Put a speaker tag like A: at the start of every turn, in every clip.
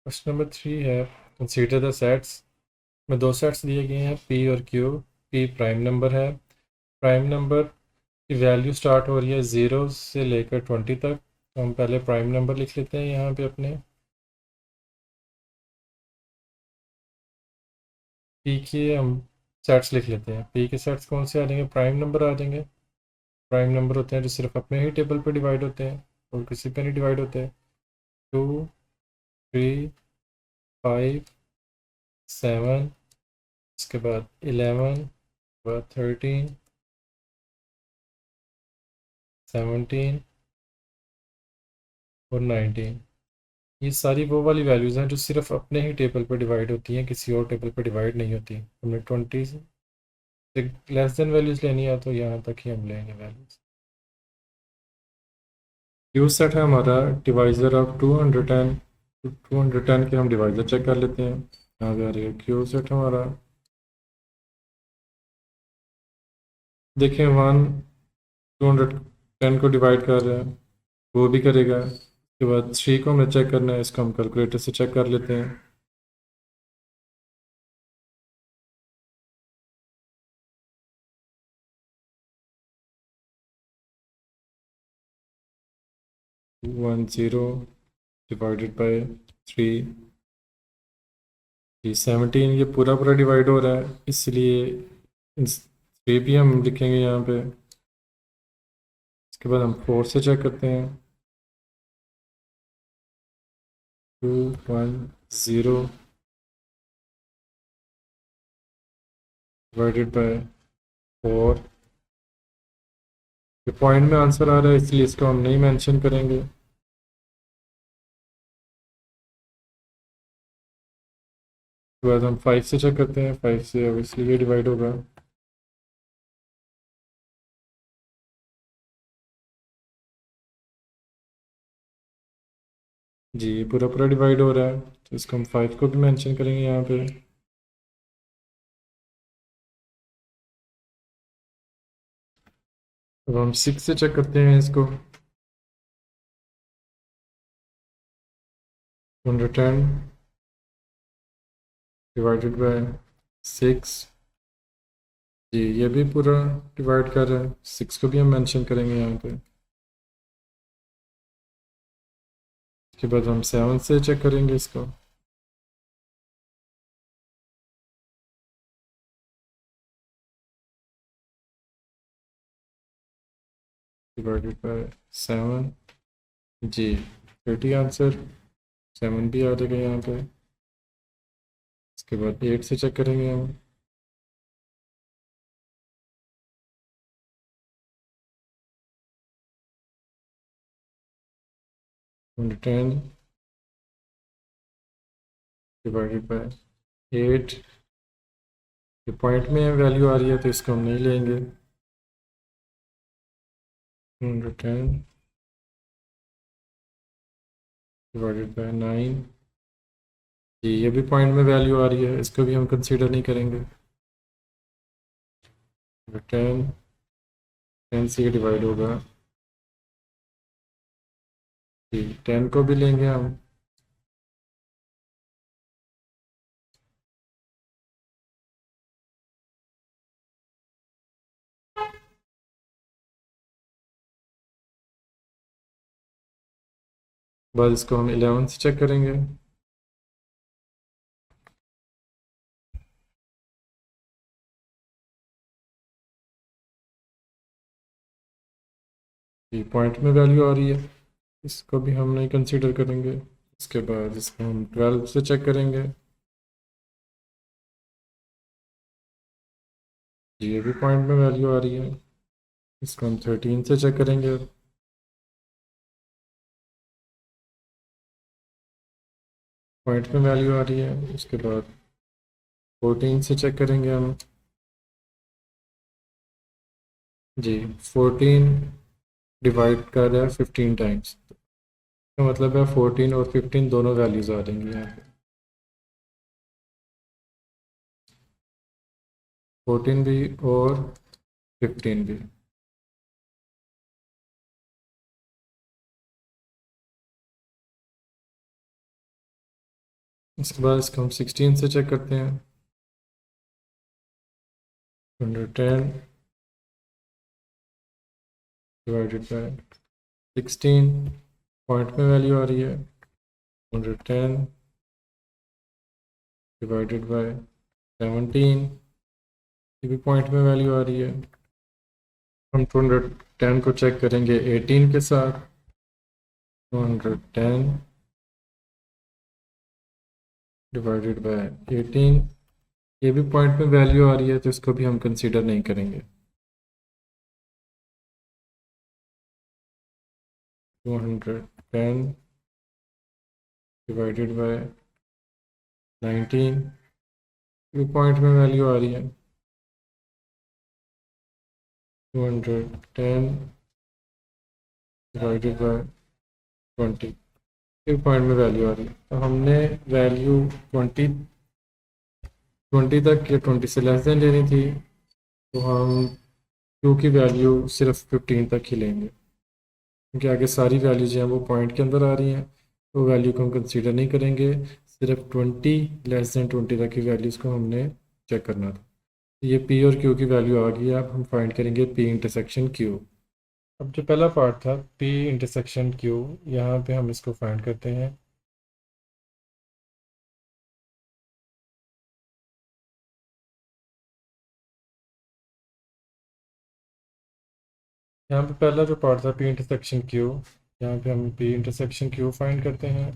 A: Question number 3 है, consider the sets में दो सेट्स दिए गए हैं पी और क्यू। पी प्राइम नंबर है। प्राइम नंबर की वैल्यू स्टार्ट हो रही है 0 से लेकर 20 तक। तो हम पहले प्राइम नंबर लिख लेते हैं यहाँ पे अपने। पी के हम सेट्स लिख लेते हैं। पी के सेट्स कौन से आ जाएंगे? प्राइम नंबर आ जाएंगे। प्राइम नंबर होते हैं जो सिर्फ अपने ही टेबल पे डिवाइड होते हैं और किसी पे नहीं डिवाइड होते हैं। 2, 3, 5, 7, इसके बाद 11, बाद 13, 17 और 19। ये सारी वो वाली वैल्यूज़ हैं जो सिर्फ अपने ही टेबल पर डिवाइड होती हैं, किसी और टेबल पर डिवाइड नहीं होती। हमने 20 से लेस देन वैल्यूज़ लेनी है तो यहाँ तक ही हम लेंगे वैल्यूज़। क्यू सेट है हमारा डिवाइज़र ऑफ 210। 210 के हम डिवाइज़र चेक कर लेते हैं। यहाँ पे आ रही है क्यू सेट हमारा। देखें 210 को डिवाइड कर रहे हैं, वो भी करेगा। उसके बाद 3 को हमें चेक करना है, इसको हम कैलकुलेटर से चेक कर लेते हैं। 210 डिवाइडेड बाई 3। ये 17 ये पूरा पूरा डिवाइड हो रहा है, इसलिए 3 भी हम लिखेंगे यहाँ पे। इसके बाद हम 4 से चेक करते हैं। 210 डिवाइडेड बाय 4। ये पॉइंट में आंसर आ रहा है इसलिए इसको हम नहीं मेंशन करेंगे। उसके बाद हम 5 से चेक करते हैं। 5 से ऑब्वियसली ये डिवाइड होगा। जी ये पूरा पूरा डिवाइड हो रहा है, तो इसको हम 5 को भी मेंशन करेंगे यहाँ पे। अब हम 6 से चेक करते हैं इसको। 110 डिवाइडेड बाय 6। जी ये भी पूरा डिवाइड कर रहा है, 6 को भी हम मेंशन करेंगे यहाँ पे। उसके बाद हम 7 से चेक करेंगे इसको। Divided by 7। Ji 30 answer. 7 भी आ जाएगा यहाँ पे। इसके बाद 8 से चेक करेंगे हम। 110 डिवाइडेड बाय 8। ये पॉइंट में वैल्यू आ रही है तो इसको हम नहीं लेंगे। 110 डिवाइडेड बाय 9। जी ये भी पॉइंट में वैल्यू आ रही है, इसको भी हम कंसीडर नहीं करेंगे। 10 10 से डिवाइड होगा। जी 10 को भी लेंगे हम। बस इसको हम 11 से चेक करेंगे। जी पॉइंट में वैल्यू आ रही है, इसको भी हम नहीं कंसीडर करेंगे। इसके बाद इसको हम 12 से चेक करेंगे। जी ये भी पॉइंट में वैल्यू आ रही है, इसको हम 13 से चेक करेंगे। पॉइंट में वैल्यू आ रही है। उसके बाद 14 से चेक करेंगे हम। जी 14 डिवाइड कर रहा है 15 टाइम्स, तो मतलब है 14 और 15 दोनों वैल्यूज आ जाएंगी यहाँ पे। 14 भी और 15 भी। इसके बाद इसको हम 16 से चेक करते हैं। 110 डिवाइडेड बाय 16, पॉइंट में वैल्यू आ रही है। 110 डिवाइडेड बाय 17, ये भी पॉइंट में वैल्यू आ रही है। हम 210 को चेक करेंगे 18 के साथ। 210 डिवाइडेड बाय 18, ये भी पॉइंट में वैल्यू आ रही है, तो इसको भी हम कंसीडर नहीं करेंगे। 210 डिवाइडेड बाय 19, ये पॉइंट में वैल्यू आ रही है। 210 डिवाइडेड बाय 20, ये पॉइंट में वैल्यू आ रही है। तो हमने वैल्यू 20 तक या 20 से लेस देन लेनी थी, तो हम क्यू की वैल्यू सिर्फ 15 तक ही लेंगे, क्योंकि आगे सारी वैल्यूज जो हैं वो पॉइंट के अंदर आ रही हैं, तो वैल्यू को हम कंसीडर नहीं करेंगे। सिर्फ 20 लेस देन 20 तक की वैल्यूज़ को हमने चेक करना था। ये पी और क्यू की वैल्यू आ गई है। अब हम फाइंड करेंगे पी इंटरसेक्शन क्यू। अब जो पहला पार्ट था पी इंटरसेक्शन क्यू, यहाँ पे हम इसको फाइंड करते हैं। यहाँ पे पहला जो पार्ट था पी इंटरसेक्शन क्यू, यहाँ पे हम पी इंटरसेक्शन क्यू फाइंड करते हैं।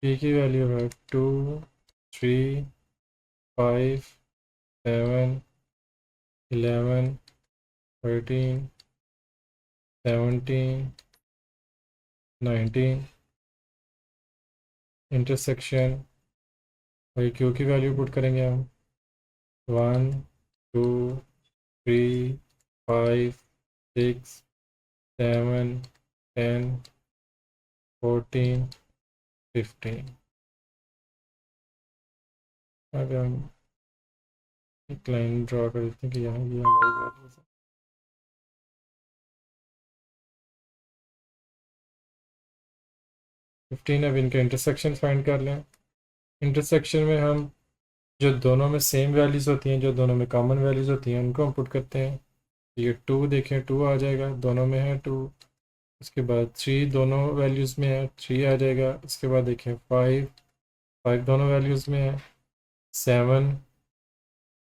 A: पी की वैल्यू है 2, 3, 5, 7, 11, 13, 17, 19। इंटरसेक्शन वही क्यू की वैल्यू पुट करेंगे हम। 1, 2, 3, 5, 6, 7, 10, 14, 15। अब हम एक लाइन ड्रॉ कर देते हैं कि यहाँ ये हमारी वैल्यूज है। 15। अब इनका इंटरसेक्शन फाइंड कर लें। इंटरसेक्शन में हम जो दोनों में सेम वैल्यूज़ होती हैं, जो दोनों में कॉमन वैल्यूज़ होती हैं, उनको हम पुट करते हैं। ये 2 देखें, 2 आ जाएगा, दोनों में है 2। उसके बाद 3 दोनों वैल्यूज़ में है, 3 आ जाएगा। उसके बाद देखें 5, 5 दोनों वैल्यूज़ में है। 7,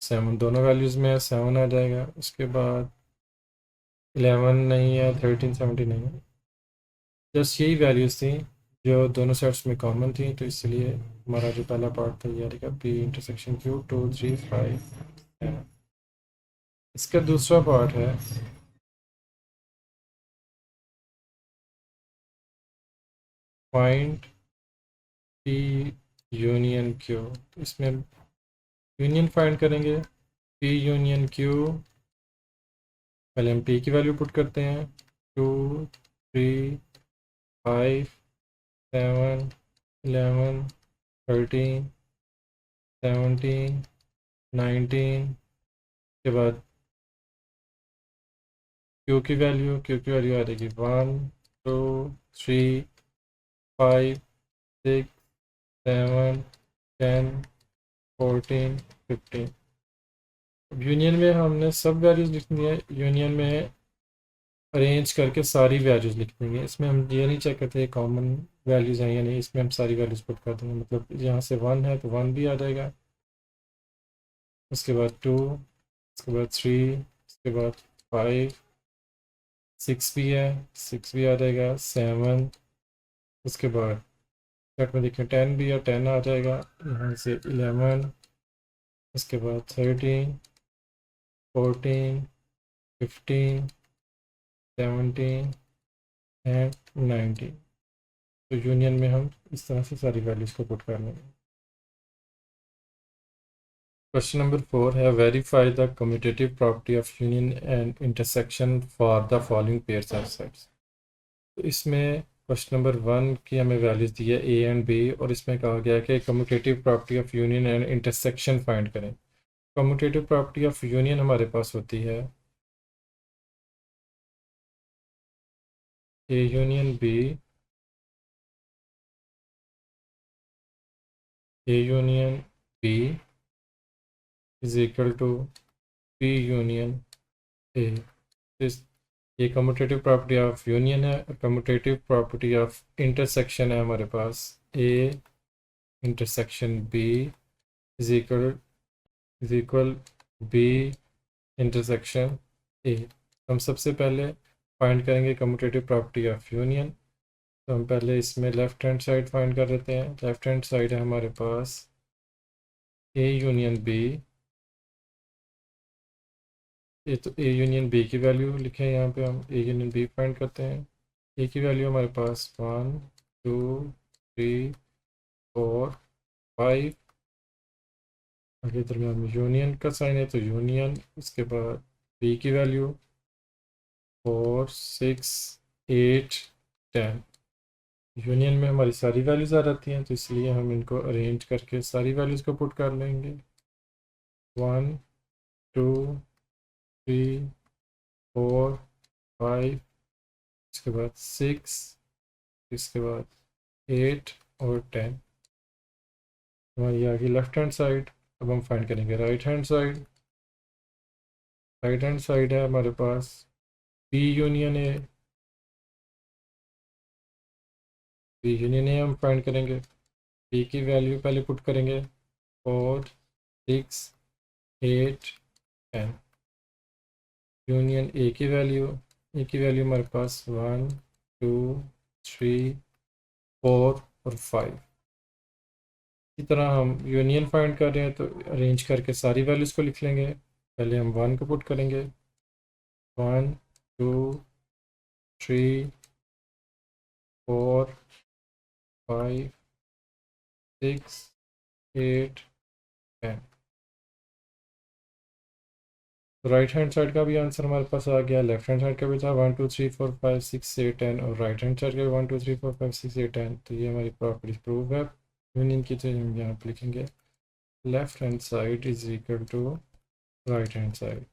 A: 7 दोनों वैल्यूज़ में है, 7 आ जाएगा। उसके बाद 11 नहीं है, 13, 17 नहीं है। जस्ट यही वैल्यूज़ थी जो दोनों सेट्स में कॉमन थी, तो इसलिए हमारा जो पहला पार्ट था ये आएगा पी इंटरसेक्शन क्यू 2, 3, 5, 7। इसका दूसरा पार्ट है फाइंड पी यूनियन क्यू। इसमें यूनियन फाइंड करेंगे। पी यूनियन क्यू, पहले हम पी की वैल्यू पुट करते हैं। 2, 3, 5, 7, 11, 13, 17, 19 के बाद क्यू की वैल्यू आ जाएगी 1, 2, 3, 5, 6, 7, 10, 14, 15। अब यूनियन में हमने सब वैल्यूज़ लिखनी है। यूनियन में अरेंज करके सारी वैल्यूज़ लिख देंगे। इसमें हम ये नहीं चेक करते कॉमन वैल्यूज़ हैं या नहीं, इसमें हम सारी वैल्यूज़ पुट कर देंगे। मतलब यहाँ से 1 है तो 1 भी आ जाएगा। उसके बाद 2, उसके बाद 3, उसके बाद 5, 6 भी है, 6 भी आ जाएगा। 7, उसके बाद सेट में देखिए 10 भी है, 10 आ जाएगा। यहाँ से 11, उसके बाद 13, 14, 15, 17 एंड 19। तो यूनियन में हम इस तरह से सारी वैल्यूज़ को पुट कर लेंगे। क्वेश्चन नंबर 4 है verify the commutative property of union and intersection for the following pairs of sets. तो इसमें क्वेश्चन नंबर 1 की हमें वैल्यूज़ दी है ए एंड बी, और इसमें कहा गया है कि commutative property of union and intersection find करें। कम्यूटेटिव प्रॉपर्टी ऑफ यूनियन हमारे पास होती है A union B, A union B is equal to B union A. इस ये कम्यूटेटिव प्रॉपर्टी ऑफ यूनियन है, कम्यूटेटिव प्रॉपर्टी ऑफ इंटरसेक्शन है हमारे पास A intersection B is equal B intersection A। हम सबसे पहले फाइंड करेंगे कम्यूटेटिव प्रॉपर्टी ऑफ यूनियन। तो हम पहले इसमें लेफ्ट हैंड साइड फाइंड कर लेते हैं। लेफ्ट हैंड साइड है हमारे पास A यूनियन B। ये तो A यूनियन B की वैल्यू लिखे हैं, यहाँ पे हम A यूनियन B फाइंड करते हैं। A की वैल्यू हमारे पास 1 2 3 4 5। आगे दरमियान में यूनियन का साइन है तो यूनियन, उसके बाद B की वैल्यू 4 6 8 10। यूनियन में हमारी सारी वैल्यूज़ आ जाती हैं, तो इसलिए हम इनको अरेंज करके सारी वैल्यूज़ को पुट कर लेंगे। 1 2 3 4 5, इसके बाद 6, इसके बाद 8 और 10। हमारी आ गई लेफ्ट हैंड साइड। अब हम फाइंड करेंगे right hand side. Right hand side है हमारे पास B union A। B union A हम फाइंड करेंगे। B की वैल्यू पहले पुट करेंगे 4 6 8 10। यूनियन A की वैल्यू हमारे पास 1 2 3 4 और 5। इसी तरह हम यूनियन फाइंड कर रहे हैं तो अरेंज करके सारी वैल्यूज़ को लिख लेंगे। पहले हम 1 को पुट करेंगे 1 2 3 4 5 6 8 10। तो राइट हैंड साइड का भी आंसर हमारे पास आ गया, लेफ्ट हैंड साइड का भी था 1 2 3 4 5 6 8 10, और राइट हैंड साइड का भी 1 2 3 4 5 6 8 10। तो ये हमारी प्रॉपर्टी प्रूव है यूनियन की। तो हम यहाँ पर लिखेंगे left hand side is equal to right hand side.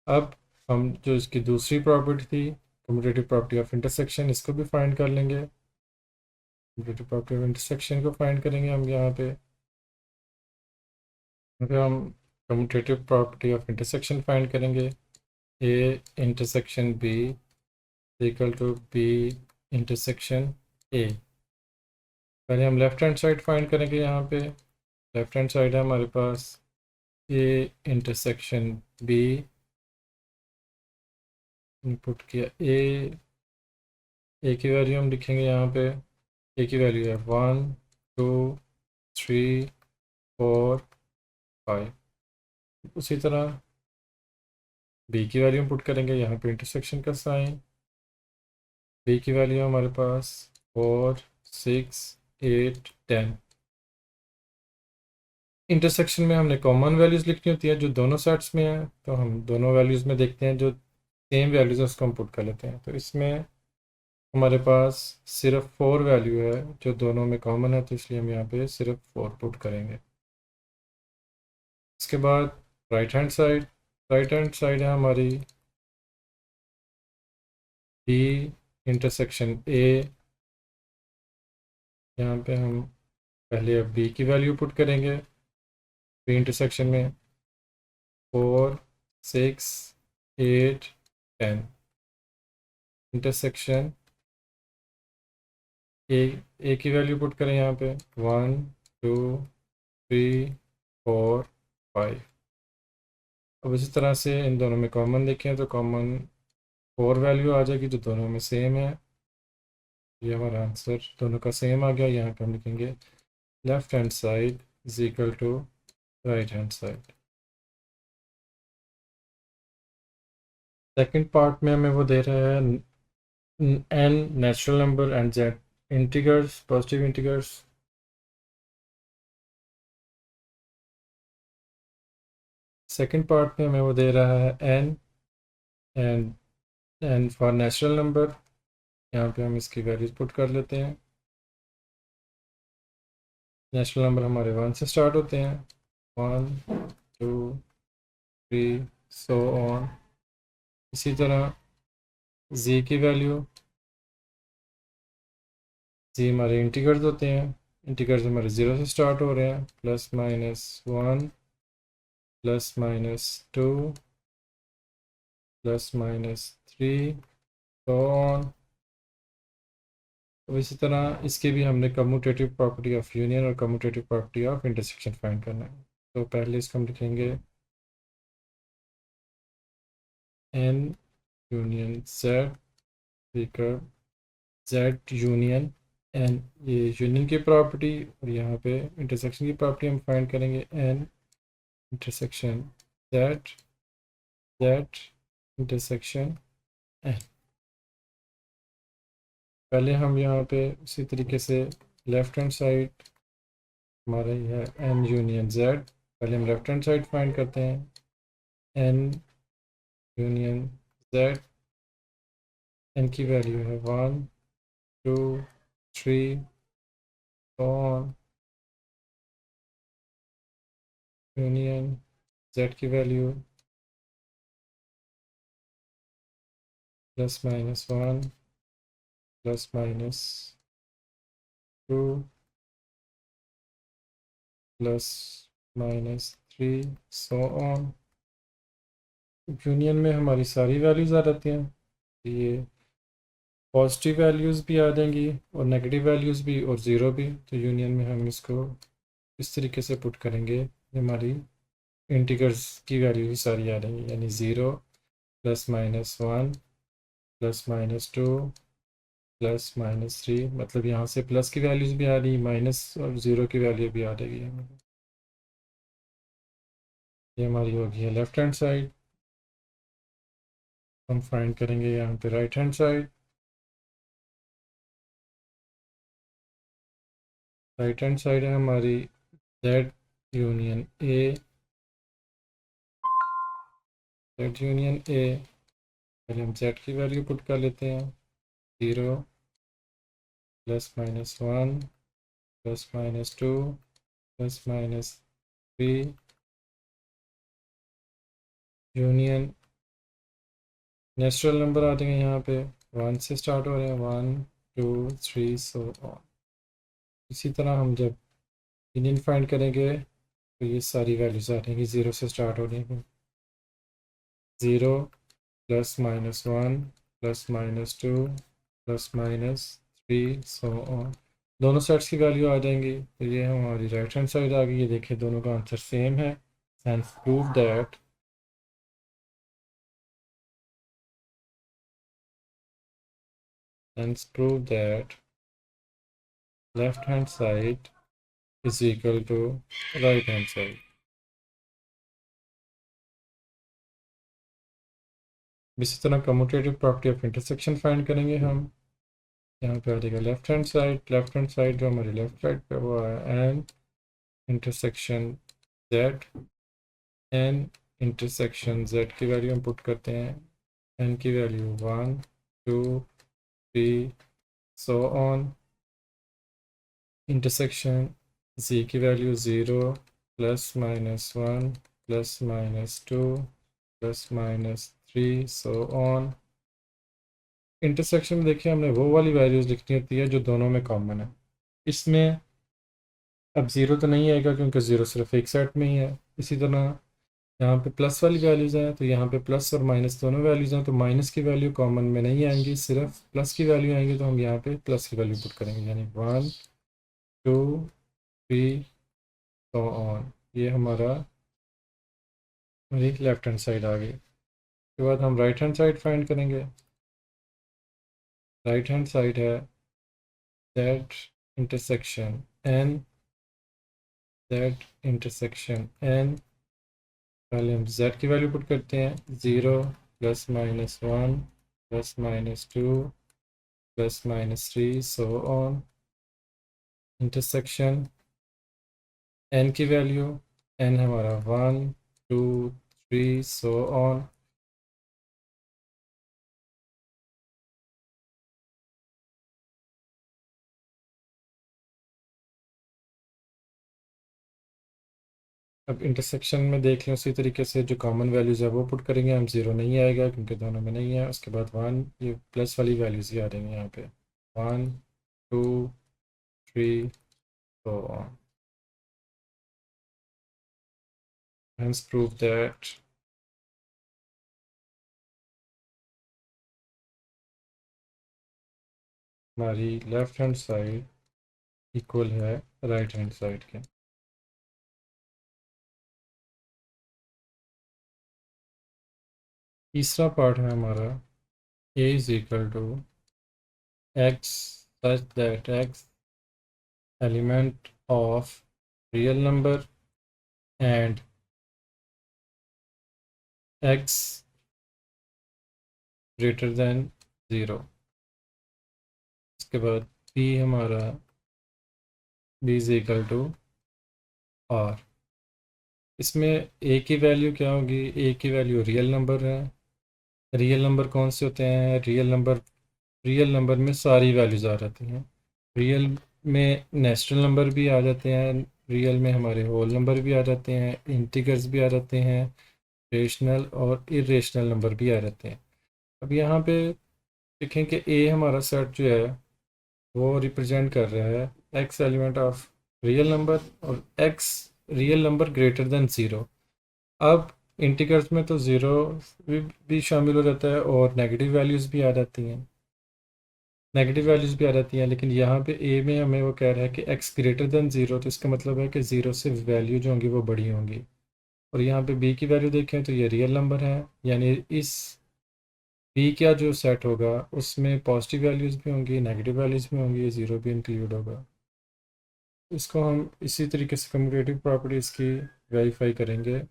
A: अब हम जो इसकी दूसरी प्रॉपर्टी थी कम्यूटेटिव प्रॉपर्टी ऑफ इंटरसेक्शन, इसको भी फाइंड कर लेंगे। कम्यूटेटिव प्रॉपर्टी ऑफ इंटरसेक्शन को फाइंड करेंगे हम यहाँ पे हम commutative property of intersection find करेंगे। A intersection B equal to B intersection A। पहले हम लेफ्ट हैंड साइड फाइंड करेंगे। यहाँ पे लेफ्ट हैंड साइड है हमारे पास A इंटरसेक्शन B। इनपुट किया A की वैल्यू हम लिखेंगे यहाँ पे। A की वैल्यू है 1 2 3 4 5। उसी तरह B की वैल्यू हम पुट करेंगे यहाँ पे इंटरसेक्शन का साइन। B की वैल्यू हमारे पास 4 6 8 10। इंटरसेक्शन में हमने कॉमन वैल्यूज़ लिखनी होती है जो दोनों सेट्स में है, तो हम दोनों वैल्यूज़ में देखते हैं जो सेम वैल्यूज़ है उसको हम पुट कर लेते हैं। तो इसमें हमारे पास सिर्फ 4 वैल्यू है जो दोनों में कॉमन है, तो इसलिए हम यहाँ पे सिर्फ 4 पुट करेंगे। इसके बाद राइट हैंड साइड है हमारी B इंटरसेक्शन A। यहाँ पे हम पहले अब B की वैल्यू पुट करेंगे। B इंटरसेक्शन में 4 6 8 10। इंटरसेक्शन A की वैल्यू पुट करें यहाँ पे 1 2 3 4 5। अब इसी तरह से इन दोनों में कॉमन देखें तो कॉमन 4 वैल्यू आ जाएगी जो दोनों में सेम है। ये हमारा आंसर दोनों का सेम आ गया। यहाँ पे हम लिखेंगे left hand side is equal to right hand side. Second part में हमें वो दे रहा है n natural number and z integers, positive integers. Second part में हमें वो दे रहा है n and for natural number. यहाँ पे हम इसकी वैल्यूज पुट कर लेते हैं। नेचुरल नंबर हमारे 1 से स्टार्ट होते हैं, 1 2 3 सो ऑन। इसी तरह जी की वैल्यू, जी हमारे इंटीग्रल्स होते हैं, इंटीग्रल्स हमारे 0 से स्टार्ट हो रहे हैं, +-1 +-2 +-3 तो ऑन। तो इसी तरह इसके भी हमने कम्यूटेटिव प्रॉपर्टी ऑफ यूनियन और commutative property of intersection find करना है। तो पहले इसको हम लिखेंगे n union z equal z union n, ये यूनियन की प्रॉपर्टी, और यहाँ पे इंटरसेक्शन की प्रॉपर्टी हम फाइंड करेंगे n intersection z, z intersection n. पहले हम यहाँ पे उसी तरीके से लेफ्ट हैंड साइड हमारा ये है एन यूनियन जेड, पहले हम लेफ्ट हैंड साइड फाइंड करते हैं एन यूनियन जेड, एन की वैल्यू है 1 2 3 ऑन, यूनियन जेड की वैल्यू +-1 +-2 +-3 सो ऑन। यूनियन में हमारी सारी वैल्यूज़ आ जाती हैं, ये पॉजिटिव वैल्यूज़ भी आ जाएंगी और नेगेटिव वैल्यूज़ भी और ज़ीरो भी। तो यूनियन में हम इसको इस तरीके से पुट करेंगे, हमारी इंटीग्रल्स की वैल्यू ही सारी आ जाएंगी, यानी 0 +-1 +-2 +-3, मतलब यहाँ से प्लस की वैल्यूज़ भी आ रही, माइनस और ज़ीरो की वैल्यू भी आ जाएगी हमें। ये हमारी होगी है लेफ्ट हैंड साइड। हम फाइंड करेंगे यहाँ पे right hand side. Right hand side है हमारी Z union A, Z union A, पहले हम जेड की वैल्यू पुट कर लेते हैं 0 +-1 +-2 +-3 यूनियन, नेचुरल नंबर आ जाएंगे यहाँ पे 1 से स्टार्ट हो रहे हैं 1 2 3 सो ऑन। इसी तरह हम जब यूनियन फाइंड करेंगे तो ये सारी वैल्यूज आ जाएंगी 0 से स्टार्ट हो रही हैं, 0 +-1 +-2 +-3 सो ऑन। दोनों सेट्स की वैल्यू आ जाएंगी। तो ये हमारी राइट हैंड साइड आ गई, ये देखिए दोनों का आंसर सेम है। Hence prove that, hence prove that left hand side is equal to right hand side. इसी तरह commutative property of intersection find करेंगे हम। यहाँ पे आ जाएगा left hand side, left hand side जो हमारी लेफ्ट साइड पे वो है n intersection z, n intersection z की वैल्यू हम पुट करते हैं, एन की वैल्यू 1 2 3 सो ऑन, इंटरसेक्शन जी की वैल्यू 0 +-1 +-2 +-3 सो ऑन। इंटरसेक्शन में देखिए हमने वो वाली वैल्यूज़ लिखनी होती है जो दोनों में कॉमन है। इसमें अब ज़ीरो तो नहीं आएगा क्योंकि ज़ीरो सिर्फ एक सेट में ही है। इसी तरह यहाँ पे प्लस वाली वैल्यूज़ हैं, तो यहाँ पे प्लस और माइनस दोनों वैल्यूज़ हैं, तो माइनस की वैल्यू कॉमन में नहीं आएंगी, सिर्फ प्लस की वैल्यू आएंगी। तो हम यहाँ पे प्लस की वैल्यू पुट करेंगे, यानी 1 2 3 सो ऑन। ये हमारी लेफ्ट हैंड साइड आ गई। उसके बाद हम राइट हैंड साइड फाइंड करेंगे। राइट हैंड साइड है z intersection n, z intersection n, पहले हम जेड की वैल्यू पुट करते हैं 0 +-1 +-2 +-3 सो ऑन, इंटरसेक्शन एन की वैल्यू, एन हमारा 1 2 3 सो ऑन, अब इंटरसेक्शन में देख लें उसी तरीके से जो कॉमन वैल्यूज़ है वो पुट करेंगे हम, ज़ीरो नहीं आएगा क्योंकि दोनों में नहीं है। उसके बाद वन, ये प्लस वाली वैल्यूज़ ही आ रही हैं यहाँ पे, 1 2 3 so on. Hence prove that हमारी लेफ्ट हैंड साइड इक्वल है राइट हैंड साइड के। तीसरा पार्ट है हमारा a is equal to x such that x element of real number and x greater than 0। इसके बाद b हमारा b is equal to r। इसमें a की वैल्यू क्या होगी, a की वैल्यू रियल नंबर है। रियल नंबर कौन से होते हैं, रियल नंबर में सारी वैल्यूज़ आ जाती हैं। रियल में नेचुरल नंबर भी आ जाते हैं, रियल में हमारे होल नंबर भी आ जाते हैं, इंटीजर्स भी आ जाते हैं, रेशनल और इरेशनल नंबर भी आ जाते हैं। अब यहाँ पे देखें कि ए हमारा सेट जो है वो रिप्रेजेंट कर रहा है X element of real number और X real number greater than zero. अब इंटीजर्स में तो ज़ीरो भी शामिल हो जाता है और नेगेटिव वैल्यूज़ भी आ जाती हैं, लेकिन यहाँ पे ए में हमें वो कह रहा है कि एक्स ग्रेटर देन ज़ीरो, तो इसका मतलब है कि ज़ीरो से वैल्यू जो होंगी वो बड़ी होंगी। और यहाँ पे बी की वैल्यू देखें तो ये रियल नंबर है, यानी इस बी का जो सेट होगा उसमें पॉजिटिव वैल्यूज़ भी होंगी, नेगेटिव वैल्यूज़ भी होंगी, ज़ीरो भी इंक्लूड होगा। इसको हम इसी तरीके से कम्यूटेटिव प्रॉपर्टीज़ की वेरीफाई करेंगे।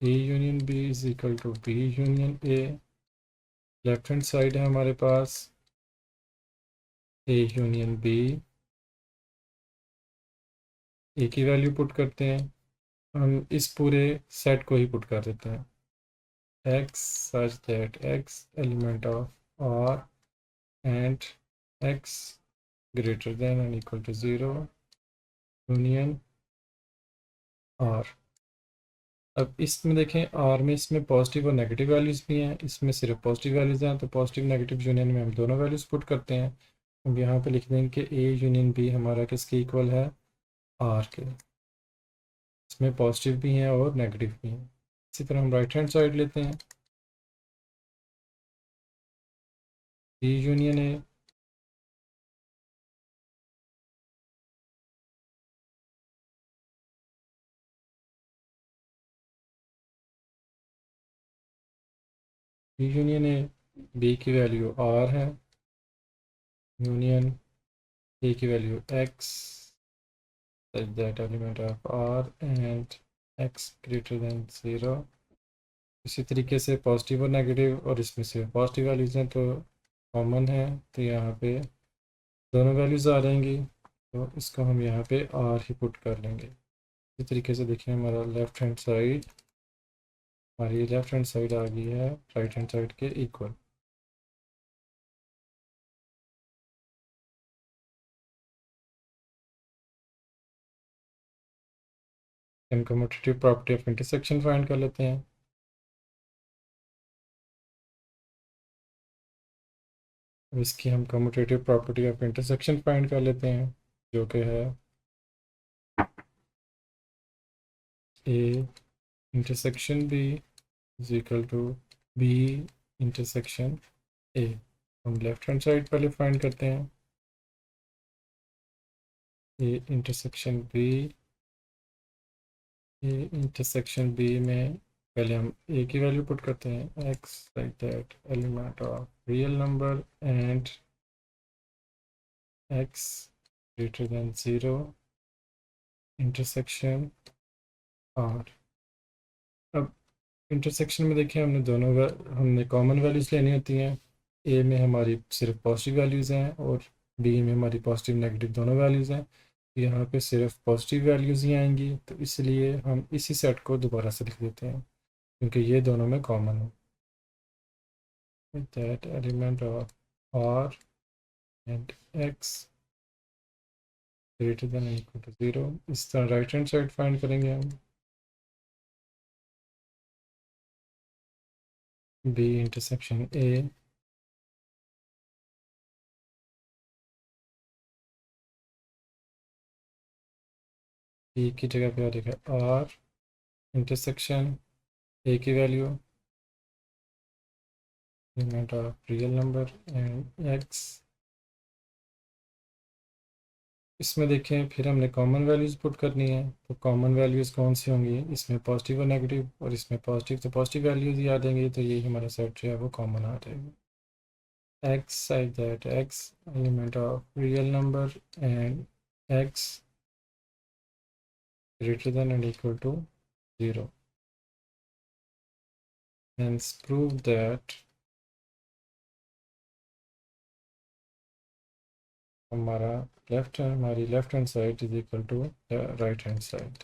A: A union b is equal to b union a. Left hand side है हमारे पास ए यूनियन बी, ए की वैल्यू पुट करते हैं, हम इस पूरे सेट को ही पुट कर देते हैं, x such that x element of R and x greater than and equal to 0 union R। अब इसमें देखें R में इसमें पॉजिटिव और नेगेटिव वैल्यूज़ भी हैं, इसमें सिर्फ पॉजिटिव वैल्यूज़ हैं, तो पॉजिटिव नेगेटिव यूनियन में हम दोनों वैल्यूज़ पुट करते हैं। अब यहाँ पे लिख देंगे कि A यूनियन B हमारा किसके इक्वल है, R के। इसमें पॉजिटिव भी हैं और नेगेटिव भी हैं। इसी तरह हम राइट हैंड साइड लेते हैं, B union A, B union A, B की वैल्यू R है, यूनियन A की value X such that element of R and X greater than 0। इसी तरीके से पॉजिटिव और नेगेटिव, और इसमें से पॉजिटिव वैल्यूज़ हैं तो कॉमन है, तो यहाँ पे दोनों वैल्यूज़ आ जाएंगी, तो इसको हम यहाँ पे R ही पुट कर लेंगे। इसी तरीके से देखिए हमारी लेफ़्ट हैंड साइड आ गई है राइट हैंड साइड के इक्वल। हम commutative property of intersection find कर लेते हैं। अब इसकी हम commutative property of intersection find कर लेते हैं, जो कि है A intersection B is equal to B intersection A. हम लेफ्ट हैंड साइड पहले फाइंड करते हैं, A intersection B, A intersection B में पहले हम ए की वैल्यू पुट करते हैं, x like that element of real number and x greater than 0 intersection R. अब इंटरसेक्शन में देखिए हमने कॉमन वैल्यूज़ लेनी होती हैं। ए में हमारी सिर्फ पॉजिटिव वैल्यूज़ हैं और बी में हमारी पॉजिटिव नेगेटिव दोनों वैल्यूज़ हैं। यहाँ पे सिर्फ पॉजिटिव वैल्यूज़ ही आएंगी, तो इसलिए हम इसी सेट को दोबारा से लिख देते हैं क्योंकि ये दोनों में कॉमन है। That element of R and x greater than equal to 0। इस तरह राइट हैंड साइड फाइंड करेंगे हम। बी इंटरसेक्शन ए, बी की जगह पे आ जाएगा आर इंटरसेक्शन ए की value element of real number and x. इसमें देखें फिर हमने कॉमन वैल्यूज़ पुट करनी है, तो कॉमन वैल्यूज़ कौन सी होंगी, इसमें पॉजिटिव और नेगेटिव, और इसमें पॉजिटिव तो पॉजिटिव वैल्यूज़ ही आ देंगी, तो यही हमारा सेट जो है वो कॉमन आ जाएगा। x like that x element of real number and x greater than and equal to 0, hence prove that हमारी left hand side is equal to right hand side.